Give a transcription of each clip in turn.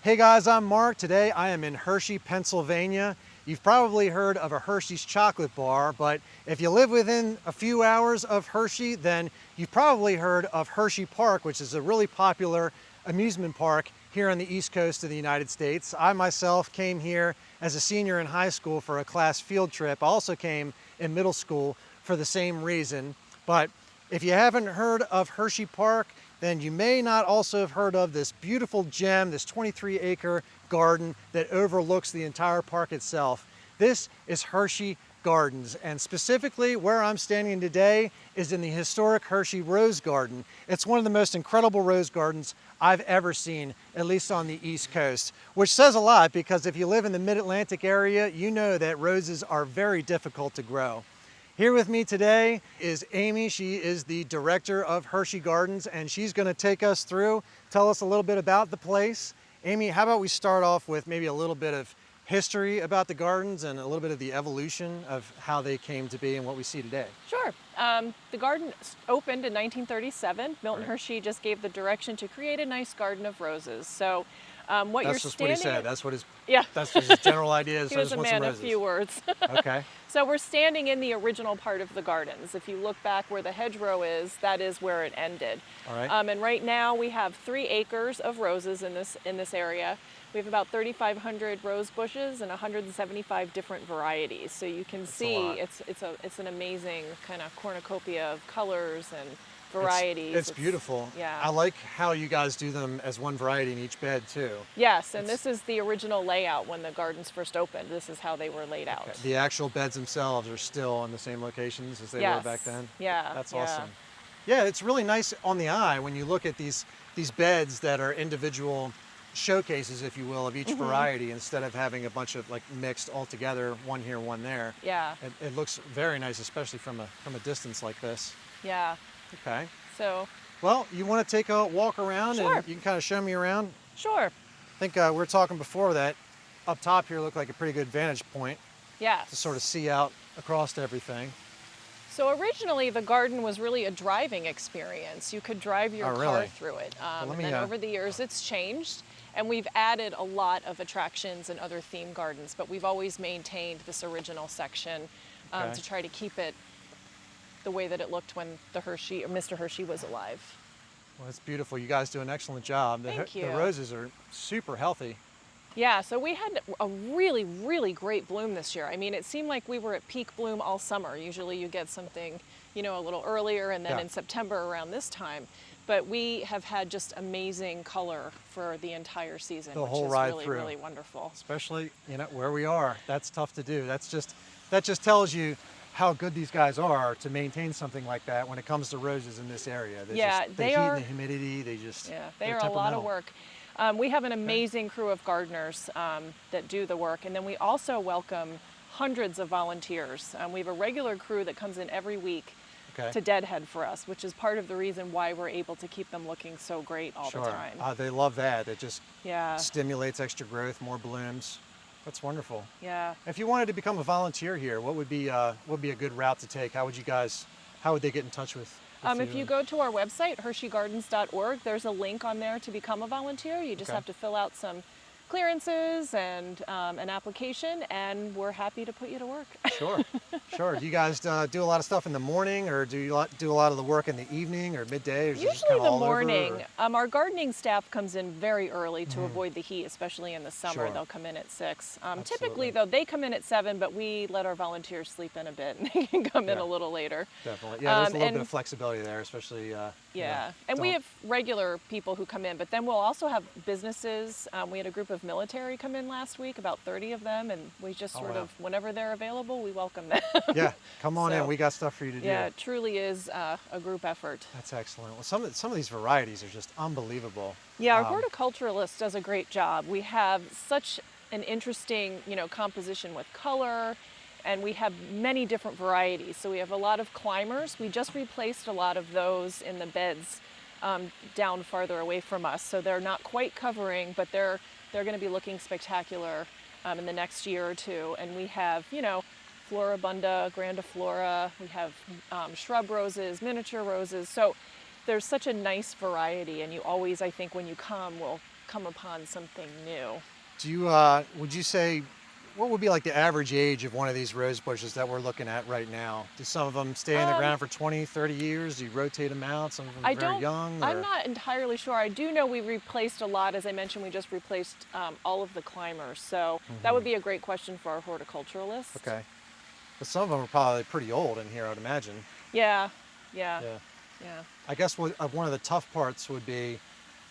Hey guys, I'm Mark. Today I am in Hershey, Pennsylvania. You've probably heard of a Hershey's chocolate bar, but if you live within a few hours of Hershey, then you've probably heard of Hershey Park, which is a really popular amusement park here on the East Coast of the United States. I myself came here as a senior in high school for a class field trip. I also came in middle school for the same reason. But if you haven't heard of Hershey Park, then you may not also have heard of this beautiful gem, this 23-acre garden that overlooks the entire park itself. This is Hershey Gardens, and specifically where I'm standing today is in the historic Hershey Rose Garden. It's one of the most incredible rose gardens I've ever seen, at least on the East Coast, which says a lot because if you live in the Mid-Atlantic area, you know that roses are very difficult to grow. Here with me today is Amy. She is the director of Hershey Gardens, and she's going to take us through, tell us a little bit about the place. Amy, how about we start off with maybe a little bit of history about the gardens and a little bit of the evolution of how they came to be and what we see today. Sure. The garden opened in 1937. Milton Hershey just gave the direction to create a nice garden of roses. So That's just what he said. That's what his general idea is. He was a man of few words. Okay. So we're standing in the original part of the gardens. If you look back where the hedgerow is, that is where it ended. All right. And right now we have 3 acres of roses in this area. We have about 3,500 rose bushes and 175 different varieties. So you can see it's an amazing kind of cornucopia of colors and varieties. It's beautiful. Yeah. I like how you guys do them as one variety in each bed too. Yes, and this is the original layout when the gardens first opened. This is how they were laid out. Okay. The actual beds themselves are still in the same locations as they were back then? Yeah. That's awesome. Yeah, it's really nice on the eye when you look at these beds that are individual showcases, if you will, of each variety instead of having a bunch of like mixed all together, one here, one there. Yeah. It looks very nice, especially from a distance like this. Yeah. Okay. So. Well, you want to take a walk around Sure. and you can kind of show me around? Sure. I think we were talking before that up top here looked like a pretty good vantage point. Yeah. To sort of see out across to everything. So originally the garden was really a driving experience. You could drive your car through it. And then over the years it's changed. And we've added a lot of attractions and other theme gardens, but we've always maintained this original section to try to keep it the way that it looked when Mr. Hershey was alive. Well, it's beautiful. You guys do an excellent job. Thank you. The roses are super healthy. Yeah, so we had a really, really great bloom this year. I mean, it seemed like we were at peak bloom all summer. Usually you get something, a little earlier and then in September around this time. But we have had just amazing color for the entire season, which is really, really wonderful. Especially, where we are. That's tough to do. That just tells you how good these guys are to maintain something like that when it comes to roses in this area. The heat and the humidity, they are a lot of work. We have an amazing crew of gardeners that do the work, and then we also welcome hundreds of volunteers. We have a regular crew that comes in every week to deadhead for us, which is part of the reason why we're able to keep them looking so great all the time. They love that. It just stimulates extra growth, more blooms. That's wonderful. Yeah. If you wanted to become a volunteer here, what would be a good route to take? How would they get in touch with you? If you go to our website, HersheyGardens.org, there's a link on there to become a volunteer. You just have to fill out some clearances and an application, and we're happy to put you to work. Sure. Do you guys do a lot of stuff in the morning, or do you do a lot of the work in the evening or midday? Or is it just Usually kind of the all morning. over, Our gardening staff comes in very early to avoid the heat, especially in the summer. They'll come in at 6. Typically, though, they come in at 7, but we let our volunteers sleep in a bit, and they can come in a little later. Definitely. Yeah, there's a little bit of flexibility there, especially. And we have regular people who come in, but then we'll also have businesses. We had a group of military come in last week, about 30 of them, and we just whenever they're available, we welcome them. Yeah, come on in. We got stuff for you to do. Yeah, it truly is a group effort. That's excellent. Well, some of these varieties are just unbelievable. Yeah, our horticulturalist does a great job. We have such an interesting, composition with color, and we have many different varieties. So we have a lot of climbers. We just replaced a lot of those in the beds down farther away from us. So they're not quite covering, but they're going to be looking spectacular in the next year or two. And we have, Floribunda, grandiflora, we have shrub roses, miniature roses. So there's such a nice variety, and you always, I think, when you come, will come upon something new. Do you, would you say, what would be like the average age of one of these rose bushes that we're looking at right now? Do some of them stay in the ground for 20, 30 years? Do you rotate them out? Some of them are very young? I'm not entirely sure. I do know we replaced a lot. As I mentioned, we just replaced all of the climbers. So that would be a great question for our horticulturalist. Okay. But some of them are probably pretty old in here, I would imagine. Yeah. I guess one of the tough parts would be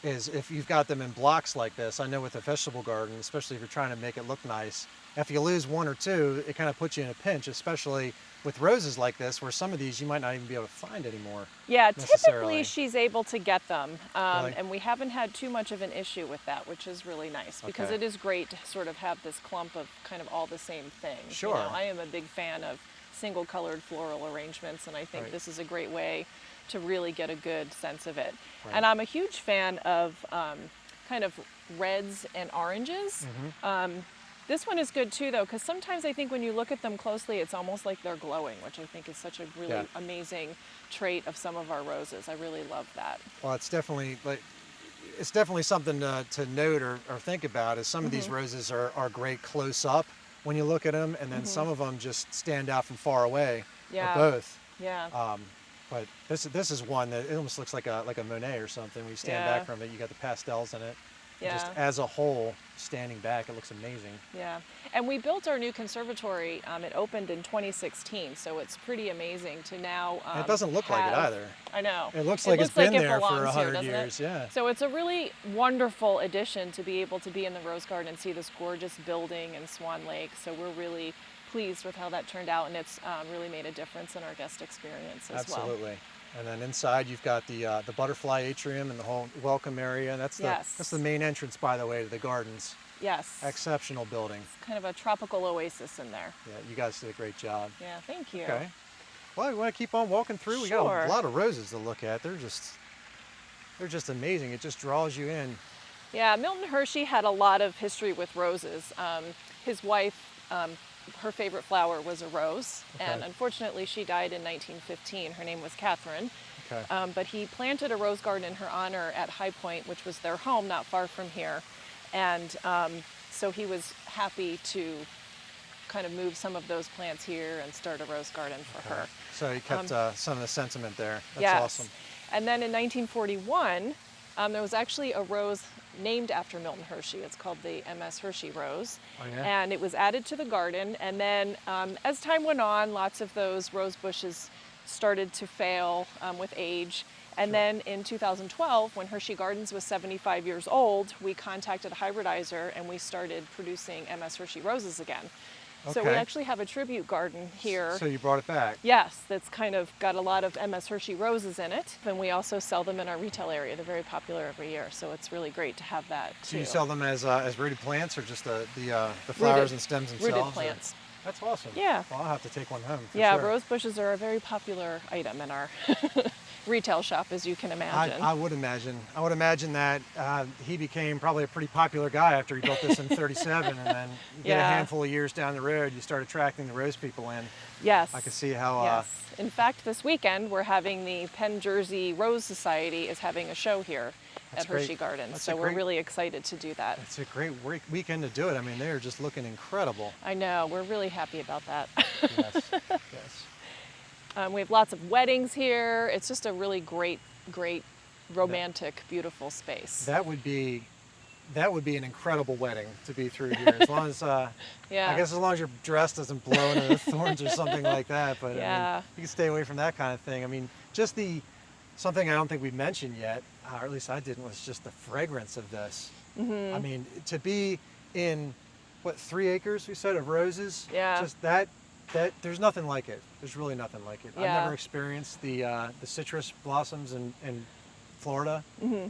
is if you've got them in blocks like this. I know with a vegetable garden, especially if you're trying to make it look nice, if you lose one or two, it kind of puts you in a pinch, especially with roses like this, where some of these you might not even be able to find anymore. Yeah, typically she's able to get them, Really? and we haven't had too much of an issue with that, which is really nice, because it is great to sort of have this clump of kind of all the same thing. Sure. You know, I am a big fan of single colored floral arrangements, and I think this is a great way to really get a good sense of it. And I'm a huge fan of kind of reds and oranges. This one is good too, though, because sometimes I think when you look at them closely, it's almost like they're glowing, which I think is such a really amazing trait of some of our roses. I really love that. Well, it's definitely something to note or think about. Is some of these roses are great close up when you look at them, and then some of them just stand out from far away. Or both. Yeah. But this is one that it almost looks like a Monet or something. When you stand back from it, you got the pastels in it. Yeah. Just as a whole, standing back, it looks amazing. Yeah, and we built our new conservatory. It opened in 2016, so it's pretty amazing to now. And it doesn't look like it either. I know. It looks like it's been there for belongs 100 here, years. Yeah. So it's a really wonderful addition to be able to be in the Rose Garden and see this gorgeous building in Swan Lake. So we're really pleased with how that turned out, and it's really made a difference in our guest experience as well. Absolutely. And then inside you've got the butterfly atrium and the whole welcome area. That's the main entrance, by the way, to the gardens. Yes. Exceptional building. It's kind of a tropical oasis in there. Yeah, you guys did a great job. Yeah, thank you. Okay. Well, you want to keep on walking through? We got a lot of roses to look at. They're just amazing. It just draws you in. Yeah, Milton Hershey had a lot of history with roses. His wife, her favorite flower was a rose, and unfortunately she died in 1915. Her name was Catherine. But he planted a rose garden in her honor at High Point, which was their home not far from here. And so he was happy to kind of move some of those plants here and start a rose garden for her. So he kept some of the sentiment there. That's yes. awesome. And then in 1941, there was actually a rose named after Milton Hershey. It's called the MS Hershey rose. Oh, yeah? And it was added to the garden. And then as time went on, lots of those rose bushes started to fail with age. And then in 2012, when Hershey Gardens was 75 years old, we contacted a hybridizer and we started producing MS Hershey roses again. So we actually have a tribute garden here. So you brought it back? Yes, that's kind of got a lot of MS Hershey roses in it. And we also sell them in our retail area. They're very popular every year, so it's really great to have that too. Do you sell them as rooted plants or just the flowers and stems themselves? Rooted plants. That's awesome. Yeah. Well, I'll have to take one home for sure. sure. Rose bushes are a very popular item in our retail shop, as you can imagine. I would imagine. I would imagine that he became probably a pretty popular guy after he built this in 37, and then you get a handful of years down the road, you start attracting the rose people in. Yes. I can see how... yes. In fact, this weekend, we're having the Penn Jersey Rose Society is having a show here at Hershey Gardens. So we're really excited to do that. It's a great weekend to do it. I mean, they're just looking incredible. I know. We're really happy about that. Yes. Yes. We have lots of weddings here. It's just a really great, romantic, beautiful space. That would be an incredible wedding to be through here. As long as, I guess as long as your dress doesn't blow into the thorns or something like that. But I mean, you can stay away from that kind of thing. I mean, just something I don't think we've mentioned yet, or at least I didn't, was just the fragrance of this. I mean, to be in, 3 acres, we said, of roses? Yeah. Just that there's nothing like it. There's really nothing like it. Yeah. I've never experienced the citrus blossoms in Florida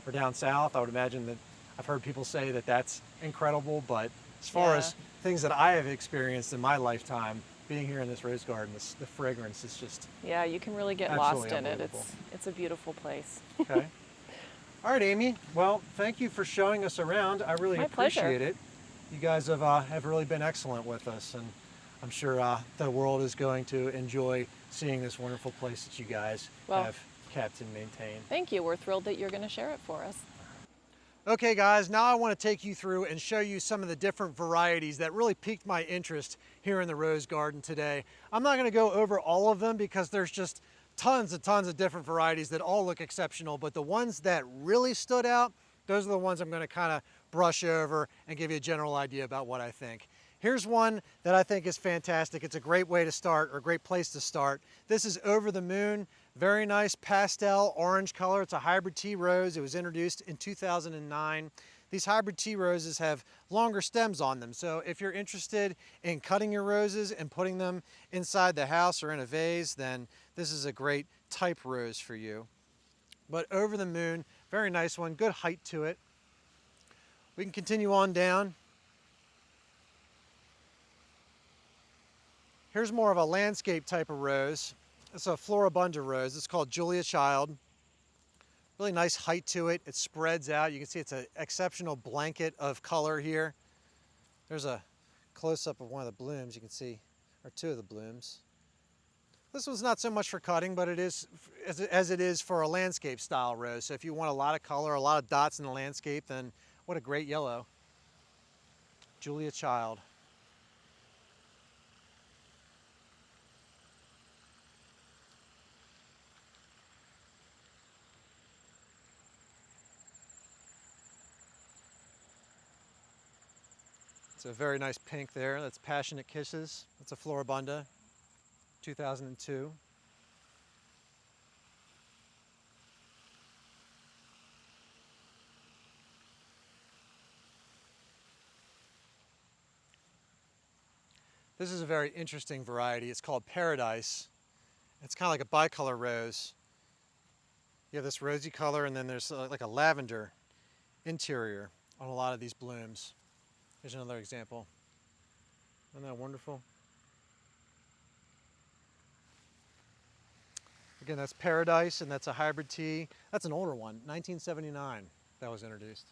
or down south. I would imagine that I've heard people say that that's incredible, but as far as things that I have experienced in my lifetime, being here in this rose garden, the fragrance is just you can really get lost in it. It's a beautiful place. Okay. All right, Amy. Well, thank you for showing us around. I really appreciate it. You guys have really been excellent with us, and I'm sure the world is going to enjoy seeing this wonderful place that you guys have kept and maintained. Thank you. We're thrilled that you're going to share it for us. Okay guys, now I want to take you through and show you some of the different varieties that really piqued my interest here in the rose garden today. I'm not going to go over all of them because there's just tons of different varieties that all look exceptional, but the ones that really stood out, those are the ones I'm going to kind of brush over and give you a general idea about what I think. Here's one that I think is fantastic. It's a great way to start, or a great place to start. This is Over the Moon. Very nice pastel orange color. It's a hybrid tea rose. It was introduced in 2009. These hybrid tea roses have longer stems on them. So if you're interested in cutting your roses and putting them inside the house or in a vase, then this is a great type rose for you. But Over the Moon, very nice one, good height to it. We can continue on down. Here's more of a landscape type of rose. It's a Floribunda rose. It's called Julia Child. Really nice height to it. It spreads out. You can see it's an exceptional blanket of color here. There's a close-up of one of the blooms. You can see, or two of the blooms. This one's not so much for cutting, but it is as it is for a landscape style rose. So if you want a lot of color, a lot of dots in the landscape, then what a great yellow. Julia Child. It's a very nice pink there. That's Passionate Kisses. That's a Floribunda, 2002. This is a very interesting variety. It's called Paradise. It's kind of like a bicolor rose. You have this rosy color, and then there's like a lavender interior on a lot of these blooms. Here's another example. Isn't that wonderful? Again, that's Paradise, and that's a hybrid tea. That's an older one, 1979, that was introduced.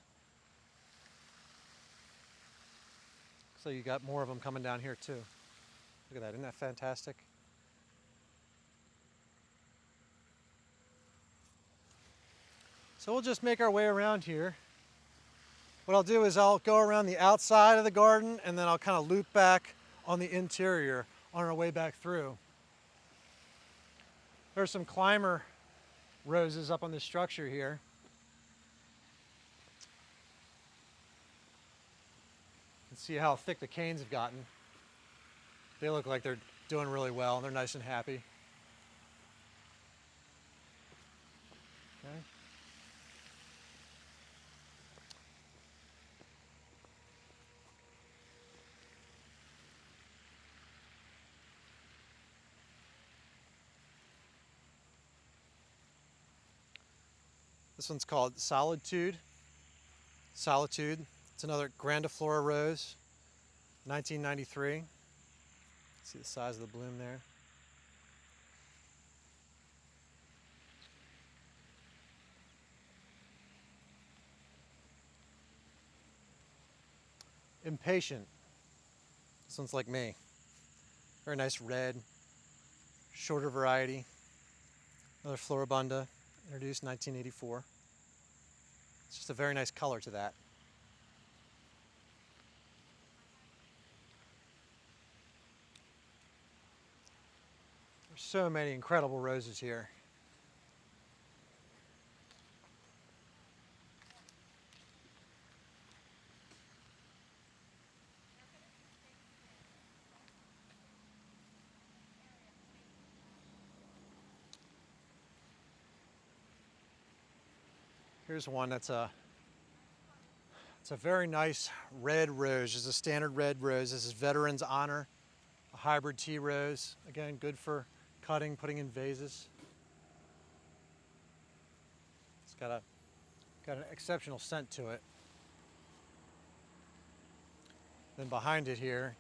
So you got more of them coming down here too. Look at that, isn't that fantastic? So we'll just make our way around here. What I'll do is I'll go around the outside of the garden, and then I'll kind of loop back on the interior on our way back through. There's some climber roses up on this structure here. You can see how thick the canes have gotten. They look like they're doing really well. They're nice and happy. Okay. This one's called Solitude. Solitude. It's another grandiflora rose, 1993. See the size of the bloom there. Impatient. This one's like me. Very nice red, shorter variety. Another Floribunda, introduced 1984. It's just a very nice color to that. There's so many incredible roses here. Here's one it's a very nice red rose. It's a standard red rose. This is Veteran's Honor, a hybrid tea rose. Again, good for cutting, putting in vases. It's got an exceptional scent to it. Then behind it here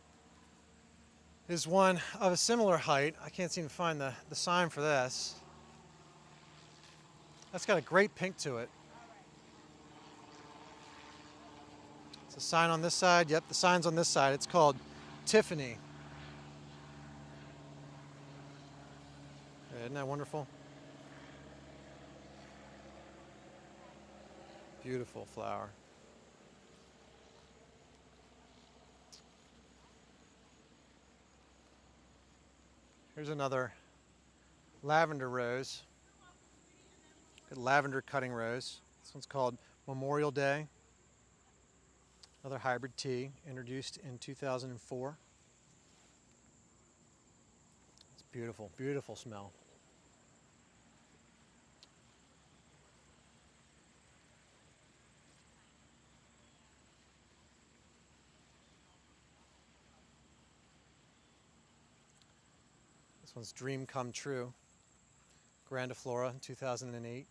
is one of a similar height. I can't seem to find the sign for this. That's got a great pink to it. It's a sign on this side. Yep, the sign's on this side. It's called Tiffany. Isn't that wonderful? Beautiful flower. Here's another lavender rose. Good lavender cutting rose. This one's called Memorial Day. Another hybrid tea introduced in 2004. It's beautiful, beautiful smell. This one's Dream Come True. Grandiflora in 2008.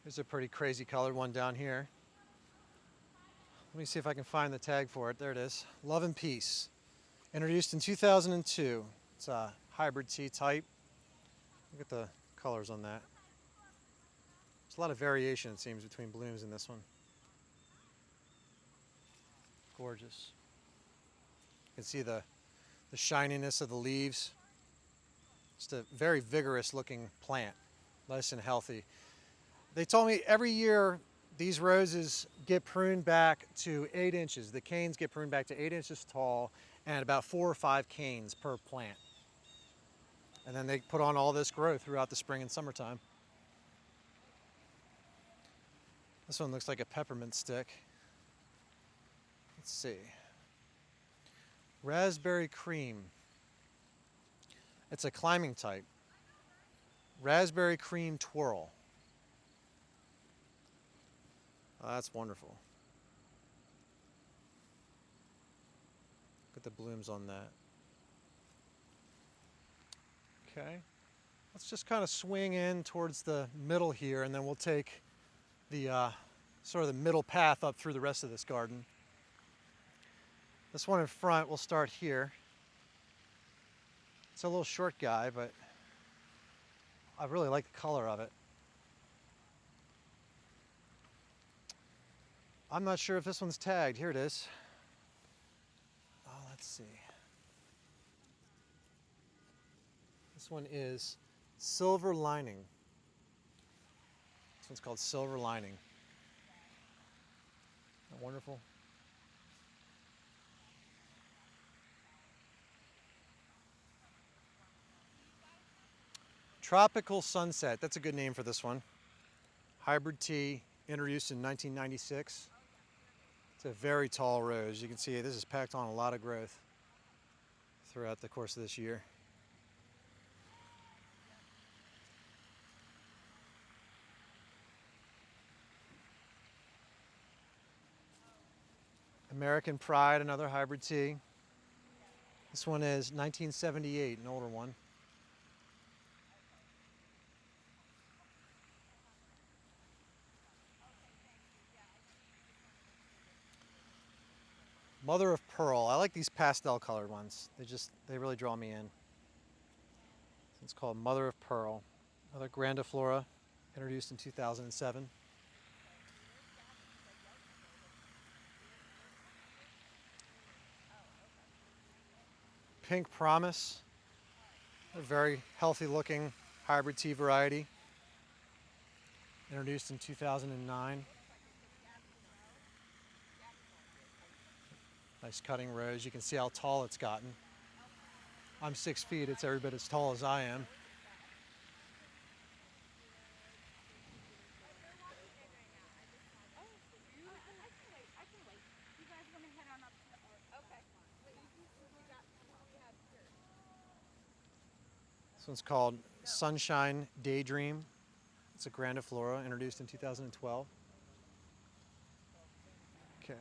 There's a pretty crazy colored one down here. Let me see if I can find the tag for it. There it is. Love and Peace. Introduced in 2002. It's a hybrid tea type. Look at the colors on that. There's a lot of variation, it seems, between blooms in this one. Gorgeous. You can see the shininess of the leaves. Just a very vigorous looking plant. Nice and healthy. They told me every year these roses get pruned back to 8 inches. The canes get pruned back to 8 inches tall and about 4 or 5 canes per plant. And then they put on all this growth throughout the spring and summertime. This one looks like a peppermint stick. Let's see. Raspberry Cream. It's a climbing type. Raspberry Cream Twirl. Oh, that's wonderful. Look at the blooms on that. Okay, let's just kind of swing in towards the middle here, and then we'll take the sort of the middle path up through the rest of this garden. This one in front, we'll start here. It's a little short guy, but I really like the color of it. I'm not sure if this one's tagged. Here it is. Oh, let's see. This one is Silver Lining. This one's called Silver Lining. Isn't that wonderful? Tropical Sunset. That's a good name for this one. Hybrid tea, introduced in 1996. It's a very tall rose. You can see this is packed on a lot of growth throughout the course of this year. American Pride, another hybrid tea. This one is 1978, an older one. Mother of Pearl. I like these pastel colored ones. They really draw me in. It's called Mother of Pearl. Another Grandiflora, introduced in 2007. Pink Promise, a very healthy looking hybrid tea variety, introduced in 2009. Nice cutting rose. You can see how tall it's gotten. I'm 6 feet. It's every bit as tall as I am. This one's called Sunshine Daydream. It's a Grandiflora, introduced in 2012. Okay.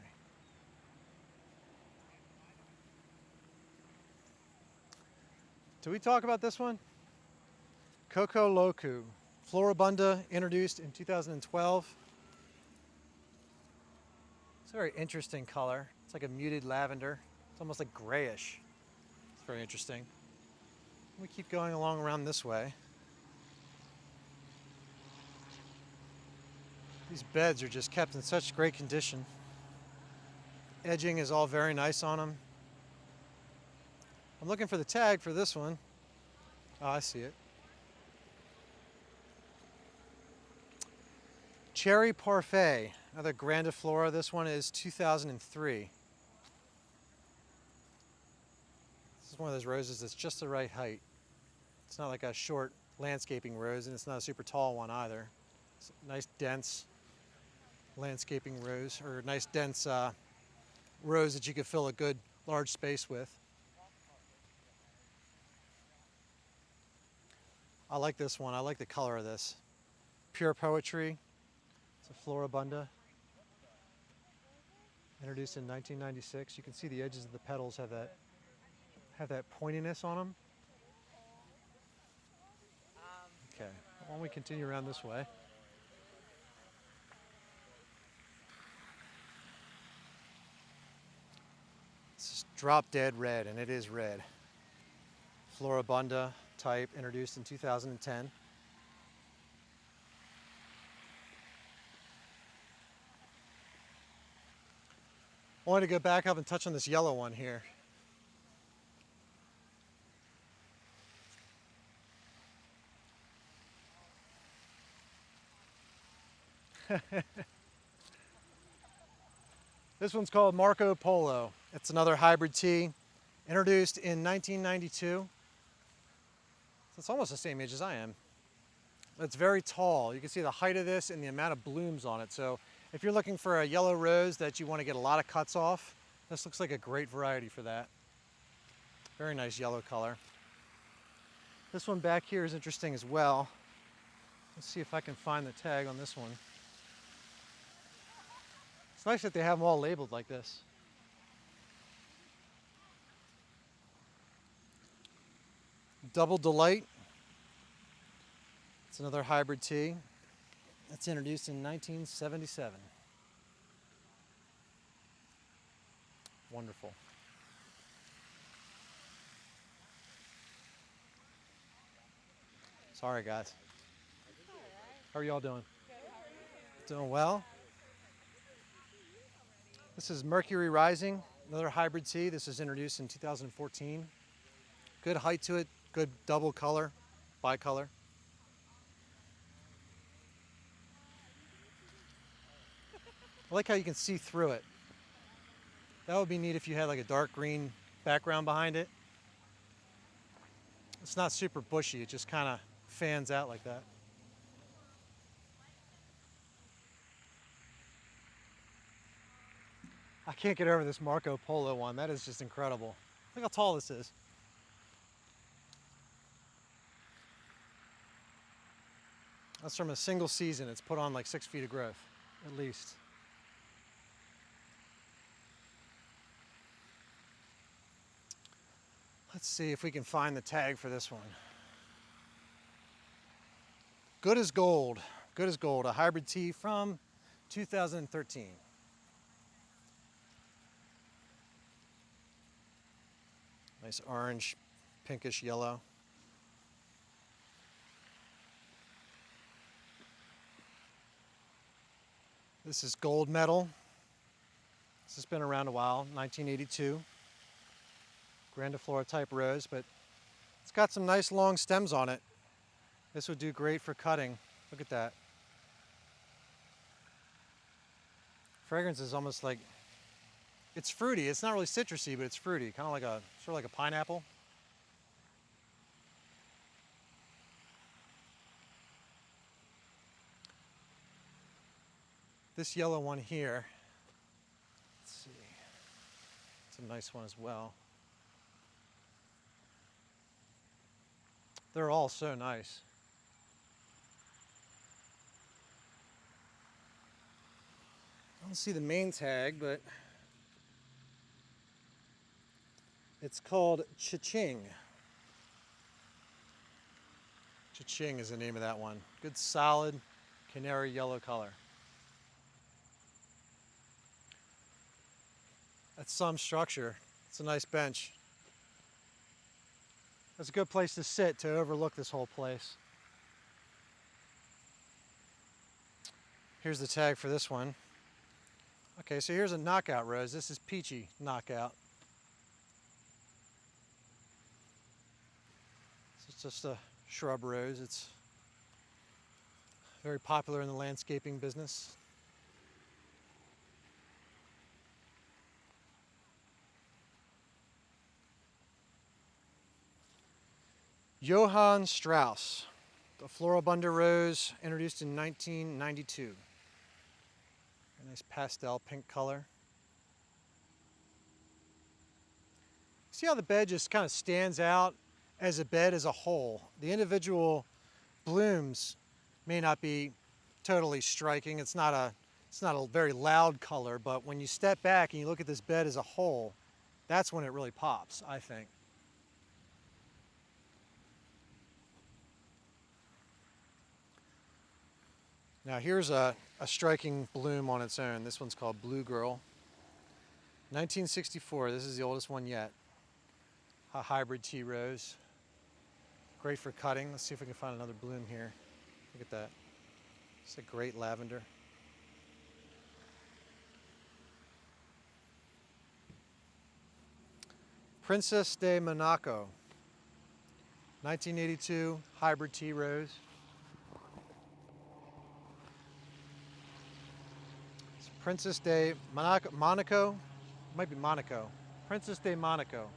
Did we talk about this one? Coco Loco. Floribunda, introduced in 2012. It's a very interesting color. It's like a muted lavender. It's almost like grayish. It's very interesting. We keep going along around this way. These beds are just kept in such great condition. Edging is all very nice on them. I'm looking for the tag for this one. Oh, I see it. Cherry Parfait, another grandiflora. This one is 2003. This is one of those roses that's just the right height. It's not like a short landscaping rose, and it's not a super tall one either. It's a nice dense landscaping rose, or a nice dense rose that you could fill a good large space with. I like this one. I like the color of this. Pure Poetry. It's a Floribunda. Introduced in 1996. You can see the edges of the petals have that pointiness on them. Okay, why don't we continue around this way? This is drop dead red, and it is red. Floribunda type, introduced in 2010. I wanted to go back up and touch on this yellow one here. This one's called Marco Polo. It's another hybrid tea, introduced in 1992. So it's almost the same age as I am. It's very tall. You can see the height of this and the amount of blooms on it. So if you're looking for a yellow rose that you want to get a lot of cuts off, this looks like a great variety for that. Very nice yellow color. This one back here is interesting as well. Let's see if I can find the tag on this one. It's nice that they have them all labeled like this. Double Delight. It's another hybrid tea. It's introduced in 1977. Wonderful. Sorry, guys. How are y'all doing? Doing well? This is Mercury Rising, another hybrid tea. This is introduced in 2014. Good height to it, good double color, bicolor. I like how you can see through it. That would be neat if you had like a dark green background behind it. It's not super bushy, it just kind of fans out like that. I can't get over this Marco Polo one. That is just incredible. Look how tall this is. That's from a single season. It's put on like 6 feet of growth, at least. Let's see if we can find the tag for this one. Good as Gold. Good as Gold, a hybrid tea from 2013. Nice orange, pinkish yellow. This is Gold Medal. This has been around a while, 1982. Grandiflora type rose, but it's got some nice long stems on it. This would do great for cutting. Look at that. Fragrance is almost like, it's fruity. It's not really citrusy, but it's fruity. Kind of like sort of like a pineapple. This yellow one here, let's see, it's a nice one as well. They're all so nice. I don't see the main tag, but it's called Cha-Ching. Cha-Ching is the name of that one. Good solid canary yellow color. That's some structure. It's a nice bench. That's a good place to sit to overlook this whole place. Here's the tag for this one. Okay, so here's a knockout rose. This is Peachy Knockout. It's just a shrub rose. It's Very popular in the landscaping business. Johann Strauss, the Floribunda rose, introduced in 1992. A nice pastel pink color. See how the bed just kind of stands out as a bed as a whole. The individual blooms may not be totally striking. It's not a very loud color, but when you step back and you look at this bed as a whole, that's when it really pops, I think. Now here's a striking bloom on its own. This one's called Blue Girl. 1964, this is the oldest one yet. A hybrid tea rose. Great for cutting. Let's see if we can find another bloom here. Look at that. It's a great lavender. Princess de Monaco. 1982, hybrid tea rose. It's Princess de Monaco. Might be Monaco. Princess de Monaco.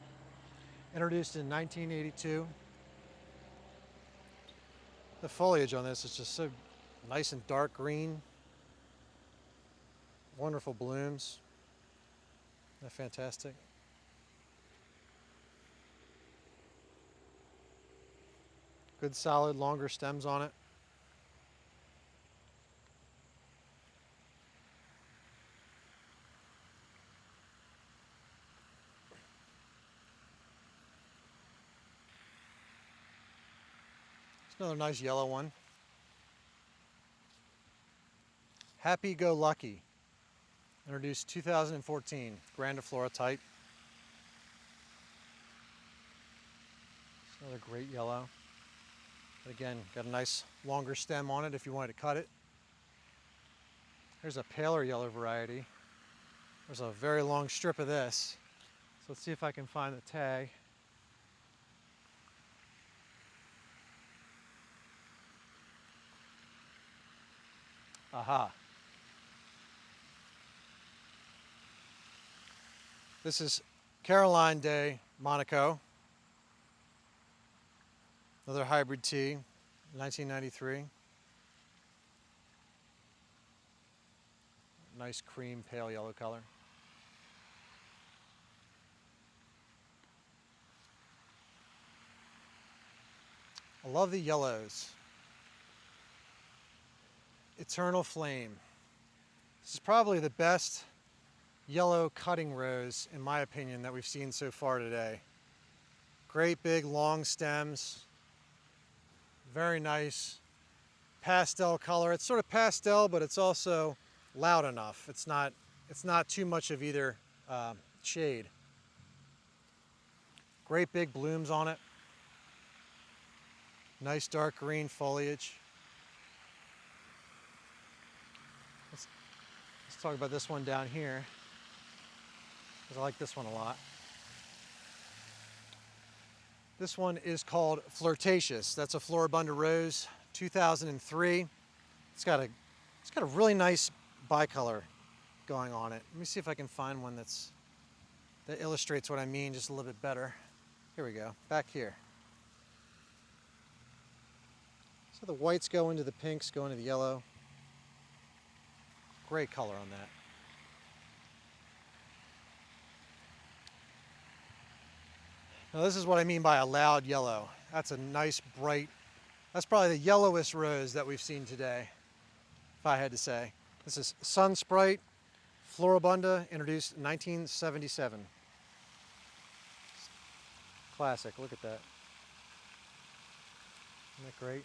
Introduced in 1982. The foliage on this is just so nice and dark green. Wonderful blooms. Isn't that fantastic? Good solid longer stems on it. Another nice yellow one. Happy Go Lucky, introduced 2014, grandiflora type. It's another great yellow. Again, got a nice longer stem on it if you wanted to cut it. Here's a paler yellow variety. There's a very long strip of this. So let's see if I can find the tag. Aha. This is Caroline de Monaco. Another hybrid tea, 1993. Nice cream pale yellow color. I love the yellows. Eternal Flame. This is probably the best yellow cutting rose, in my opinion, that we've seen so far today. Great big long stems. Very nice pastel color. It's sort of pastel, but it's also loud enough. It's not too much of either shade. Great big blooms on it. Nice dark green foliage. Let's talk about this one down here, because I like this one a lot. This one is called Flirtatious. That's a Floribunda rose, 2003. It's got a really nice bicolor going on it. Let me see if I can find one that illustrates what I mean just a little bit better. Here we go, back here. So the whites go into the pinks, go into the yellow. Great color on that. Now this is what I mean by a loud yellow. That's a nice bright, that's probably the yellowest rose that we've seen today, if I had to say. This is Sun Sprite, Floribunda, introduced in 1977. Classic, look at that. Isn't that great?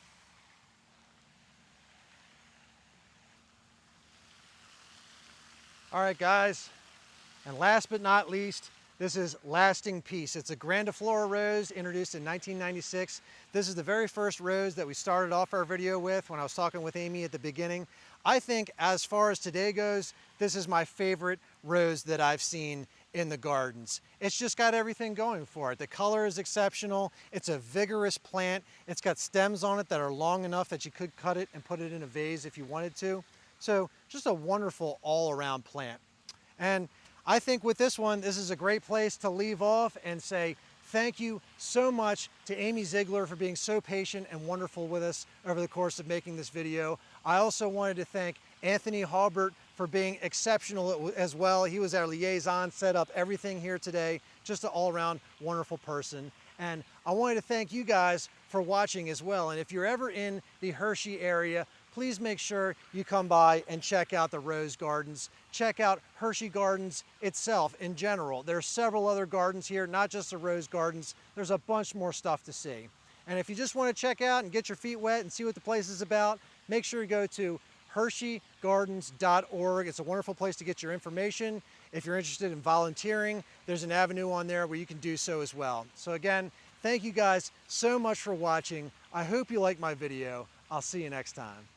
All right, guys, and last but not least, this is Lasting Peace. It's a grandiflora rose introduced in 1996. This is the very first rose that we started off our video with when I was talking with Amy at the beginning. I think as far as today goes, this is my favorite rose that I've seen in the gardens. It's just got everything going for it. The color is exceptional. It's a vigorous plant. It's got stems on it that are long enough that you could cut it and put it in a vase if you wanted to. So just a wonderful all-around plant. And I think with this one, this is a great place to leave off and say thank you so much to Amy Ziegler for being so patient and wonderful with us over the course of making this video. I also wanted to thank Anthony Halbert for being exceptional as well. He was our liaison, set up everything here today. Just an all-around wonderful person. And I wanted to thank you guys for watching as well. And if you're ever in the Hershey area, please make sure you come by and check out the rose gardens. Check out Hershey Gardens itself in general. There are several other gardens here, not just the rose gardens. There's a bunch more stuff to see. And if you just want to check out and get your feet wet and see what the place is about, make sure you go to HersheyGardens.org. It's a wonderful place to get your information. If you're interested in volunteering, there's an avenue on there where you can do so as well. So again, thank you guys so much for watching. I hope you liked my video. I'll see you next time.